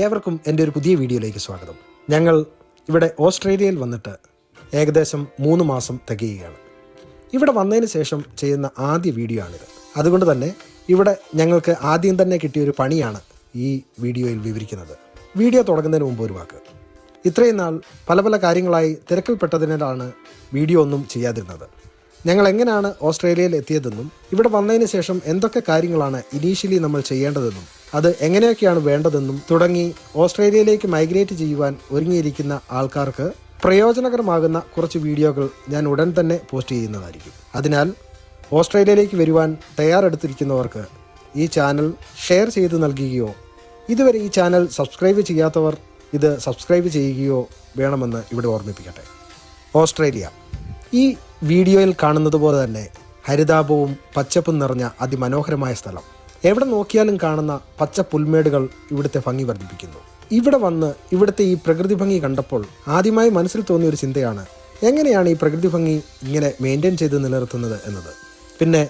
ഏവർക്കും എൻ്റെ ഒരു പുതിയ വീഡിയോയിലേക്ക് സ്വാഗതം. ഞങ്ങൾ ഇവിടെ ഓസ്ട്രേലിയയിൽ വന്നിട്ട് ഏകദേശം 3 മാസം തികയുകയാണ്. ഇവിടെ വന്നതിന് ശേഷം ചെയ്യുന്ന ആദ്യ വീഡിയോ ആണിത്. അതുകൊണ്ട് തന്നെ ഇവിടെ ഞങ്ങൾക്ക് ആദ്യം തന്നെ കിട്ടിയൊരു പണിയാണ് ഈ വീഡിയോയിൽ വിവരിക്കുന്നത്. വീഡിയോ തുടങ്ങുന്നതിന് മുമ്പ് ഒരു വാക്ക്. ഇത്രയും നാൾ പല കാര്യങ്ങളായി തിരക്കിൽപ്പെട്ടതിനാലാണ് വീഡിയോ ഒന്നും ചെയ്യാതിരുന്നത്. ഞങ്ങൾ എങ്ങനെയാണ് ഓസ്ട്രേലിയയിൽ എത്തിയതെന്നും ഇവിടെ വന്നതിന് ശേഷം എന്തൊക്കെ കാര്യങ്ങളാണ് ഇനീഷ്യലി നമ്മൾ ചെയ്യേണ്ടതെന്നും അത് എങ്ങനെയൊക്കെയാണ് വേണ്ടതെന്നും തുടങ്ങി ഓസ്ട്രേലിയയിലേക്ക് മൈഗ്രേറ്റ് ചെയ്യുവാൻ ഒരുങ്ങിയിരിക്കുന്ന ആൾക്കാർക്ക് പ്രയോജനകരമാകുന്ന കുറച്ച് വീഡിയോകൾ ഞാൻ ഉടൻ തന്നെ പോസ്റ്റ് ചെയ്യുന്നതായിരിക്കും. അതിനാൽ ഓസ്ട്രേലിയയിലേക്ക് വരുവാൻ തയ്യാറെടുത്തിരിക്കുന്നവർക്ക് ഈ ചാനൽ ഷെയർ ചെയ്ത് നൽകുകയോ ഇതുവരെ ഈ ചാനൽ സബ്സ്ക്രൈബ് ചെയ്യാത്തവർ ഇത് സബ്സ്ക്രൈബ് ചെയ്യുകയോ വേണമെന്ന് ഇവിടെ ഓർമ്മിപ്പിക്കട്ടെ. ഓസ്ട്രേലിയ ഈ വീഡിയോയിൽ കാണുന്നത് പോലെ തന്നെ ഹരിതാപവും പച്ചപ്പും നിറഞ്ഞ അതിമനോഹരമായ സ്ഥലം. എവിടെ നോക്കിയാലും കാണുന്ന പച്ച പുൽമേടുകൾ ഇവിടുത്തെ ഭംഗി വർദ്ധിപ്പിക്കുന്നു. ഇവിടെ വന്ന് ഇവിടുത്തെ ഈ പ്രകൃതി ഭംഗി കണ്ടപ്പോൾ ആദ്യമായി മനസ്സിൽ തോന്നിയ ഒരു ചിന്തയാണ്, എങ്ങനെയാണ് ഈ പ്രകൃതി ഭംഗി ഇങ്ങനെ മെയിൻറ്റെയിൻ ചെയ്ത് നിലനിർത്തുന്നത് എന്നത്. പിന്നെ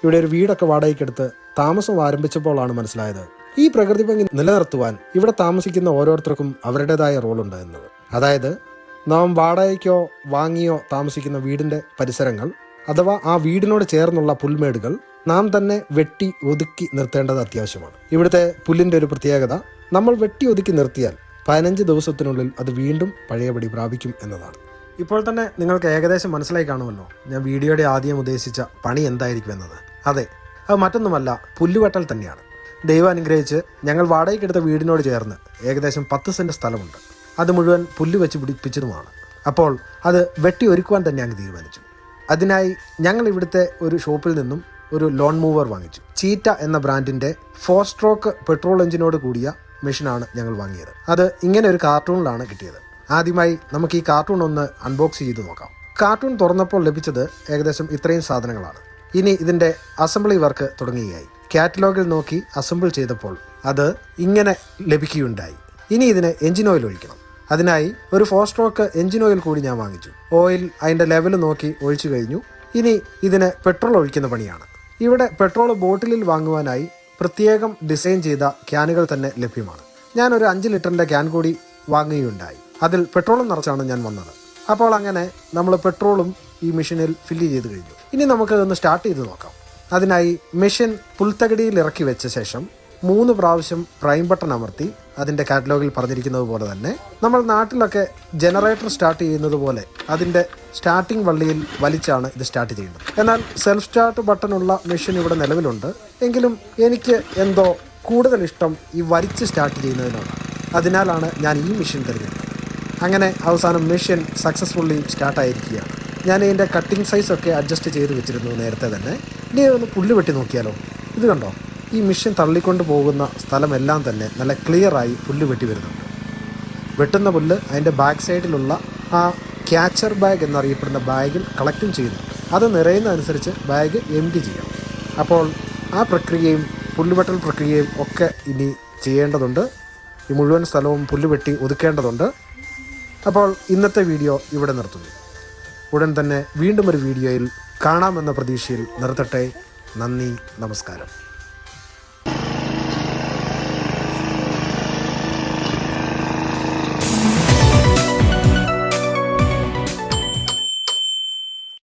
ഇവിടെ ഒരു വീടൊക്കെ വാടകയ്ക്കെടുത്ത് താമസം ആരംഭിച്ചപ്പോഴാണ് മനസ്സിലായത്, ഈ പ്രകൃതി ഭംഗി നിലനിർത്തുവാൻ ഇവിടെ താമസിക്കുന്ന ഓരോരുത്തർക്കും അവരുടേതായ റോളുണ്ട് എന്നത്. അതായത് നാം വാടകയ്ക്കോ വാങ്ങിയോ താമസിക്കുന്ന വീടിൻ്റെ പരിസരങ്ങൾ അഥവാ ആ വീടിനോട് ചേർന്നുള്ള പുൽമേടുകൾ നാം തന്നെ വെട്ടി ഒതുക്കി നിർത്തേണ്ടത് അത്യാവശ്യമാണ്. ഇവിടുത്തെ പുല്ലിൻ്റെ ഒരു പ്രത്യേകത, നമ്മൾ വെട്ടി ഒതുക്കി നിർത്തിയാൽ 15 ദിവസത്തിനുള്ളിൽ അത് വീണ്ടും പഴയപടി പ്രാപിക്കും എന്നതാണ്. ഇപ്പോൾ തന്നെ നിങ്ങൾക്ക് ഏകദേശം മനസ്സിലായി കാണുമല്ലോ ഞാൻ വീഡിയോയുടെ ആദ്യം ഉദ്ദേശിച്ച പണി എന്തായിരിക്കും എന്നത്. അതെ, അത് മറ്റൊന്നുമല്ല, പുല്ലുവെട്ടൽ തന്നെയാണ്. ദൈവം അനുഗ്രഹിച്ച് ഞങ്ങൾ വാടകയ്ക്കെടുത്ത വീടിനോട് ചേർന്ന് ഏകദേശം 10 സെൻറ്റ് സ്ഥലമുണ്ട്. അത് മുഴുവൻ പുല്ല് വെച്ച് പിടിപ്പിച്ചതുമാണ്. അപ്പോൾ അത് വെട്ടി ഒരുക്കുവാൻ തന്നെ അങ്ങ് തീരുമാനിച്ചു. അതിനായി ഞങ്ങൾ ഇവിടുത്തെ ഒരു ഷോപ്പിൽ നിന്നും ഒരു ലോൺ മൂവർ വാങ്ങിച്ചു. ചീറ്റ എന്ന ബ്രാൻഡിൻ്റെ 4 സ്ട്രോക്ക് പെട്രോൾ എഞ്ചിനോട് കൂടിയ മെഷീനാണ് ഞങ്ങൾ വാങ്ങിയത്. അത് ഇങ്ങനെ ഒരു കാർട്ടൂണിലാണ് കിട്ടിയത്. ആദ്യമായി നമുക്ക് ഈ കാർട്ടൂൺ ഒന്ന് അൺബോക്സ് ചെയ്ത് നോക്കാം. കാർട്ടൂൺ തുറന്നപ്പോൾ ലഭിച്ചത് ഏകദേശം ഇത്രയും സാധനങ്ങളാണ്. ഇനി ഇതിൻ്റെ അസംബ്ലി വർക്ക് തുടങ്ങുകയായി. കാറ്റലോഗിൽ നോക്കി അസംബിൾ ചെയ്തപ്പോൾ അത് ഇങ്ങനെ ലഭിക്കുകയുണ്ടായി. ഇനി ഇതിന് എഞ്ചിൻ ഓയിൽ ഒഴിക്കണം. അതിനായി ഒരു 4 സ്ട്രോക്ക് എഞ്ചിൻ ഓയിൽ കൂടി ഞാൻ വാങ്ങിച്ചു. ഓയിൽ അതിൻ്റെ ലെവൽ നോക്കി ഒഴിച്ചു കഴിഞ്ഞു. ഇനി ഇതിന് പെട്രോൾ ഒഴിക്കുന്ന പണിയാണ്. ഇവിടെ പെട്രോൾ ബോട്ടിലിൽ വാങ്ങുവാനായി പ്രത്യേകം ഡിസൈൻ ചെയ്ത ക്യാനുകൾ തന്നെ ലഭ്യമാണ്. ഞാനൊരു 5 ലിറ്ററിൻ്റെ ക്യാൻ കൂടി വാങ്ങുകയുണ്ടായി. അതിൽ പെട്രോളും നിറച്ചാണ് ഞാൻ വന്നത്. അപ്പോൾ അങ്ങനെ നമ്മൾ പെട്രോളും ഈ മെഷീനിൽ ഫില്ല് ചെയ്ത് കഴിഞ്ഞു. ഇനി നമുക്കതൊന്ന് സ്റ്റാർട്ട് ചെയ്ത് നോക്കാം. അതിനായി മെഷീൻ പുൽത്തകടിയിൽ ഇറക്കി വെച്ച ശേഷം 3 പ്രാവശ്യം പ്രൈം ബട്ടൺ അമർത്തി അതിൻ്റെ കാറ്റലോഗിൽ പറഞ്ഞിരിക്കുന്നത് പോലെ തന്നെ നമ്മൾ നാട്ടിലൊക്കെ ജനറേറ്റർ സ്റ്റാർട്ട് ചെയ്യുന്നത് പോലെ അതിൻ്റെ സ്റ്റാർട്ടിംഗ് വള്ളിയിൽ വലിച്ചാണ് ഇത് സ്റ്റാർട്ട് ചെയ്യുന്നത്. എന്നാൽ സെൽഫ് സ്റ്റാർട്ട് ബട്ടണുള്ള മെഷീൻ ഇവിടെ നിലവിലുണ്ട്. എങ്കിലും എനിക്ക് എന്തോ കൂടുതൽ ഇഷ്ടം ഈ വലിച്ച് സ്റ്റാർട്ട് ചെയ്യുന്നതിനാണ്. അതിനാലാണ് ഞാൻ ഈ മെഷീൻ തിരഞ്ഞെടുത്തത്. അങ്ങനെ അവസാനം മെഷീൻ സക്സസ്ഫുള്ളി സ്റ്റാർട്ടായിരിക്കുകയാണ്. ഞാൻ ഇതിൻ്റെ കട്ടിങ് സൈസൊക്കെ അഡ്ജസ്റ്റ് ചെയ്ത് വെച്ചിരുന്നു നേരത്തെ തന്നെ. ഇനി ഒന്ന് പുല്ല് വെട്ടി നോക്കിയാലോ. ഇത് കണ്ടോ, ഈ മെഷീൻ തള്ളിക്കൊണ്ട് പോകുന്ന സ്ഥലമെല്ലാം തന്നെ നല്ല ക്ലിയറായി പുല്ല് വെട്ടി വരുന്നുണ്ട്. വെട്ടുന്ന പുല്ല് അതിൻ്റെ ബാക്ക് സൈഡിലുള്ള ആ ക്യാച്ചർ ബാഗ് എന്നറിയപ്പെടുന്ന ബാഗിൽ കളക്റ്റും ചെയ്യുന്നുണ്ട്. അത് നിറയുന്നതനുസരിച്ച് ബാഗ് എംപ്റ്റി ചെയ്യാം. അപ്പോൾ ആ പ്രക്രിയയും പുല്ലുവെട്ടൽ പ്രക്രിയയും ഒക്കെ ഇനി ചെയ്യേണ്ടതുണ്ട്. ഈ മുഴുവൻ സ്ഥലവും പുല്ല് വെട്ടി ഒതുക്കേണ്ടതുണ്ട്. അപ്പോൾ ഇന്നത്തെ വീഡിയോ ഇവിടെ നിർത്തുന്നു. ഉടൻ തന്നെ വീണ്ടും ഒരു വീഡിയോയിൽ കാണാമെന്ന പ്രതീക്ഷയിൽ നിർത്തട്ടെ. നന്ദി, നമസ്കാരം.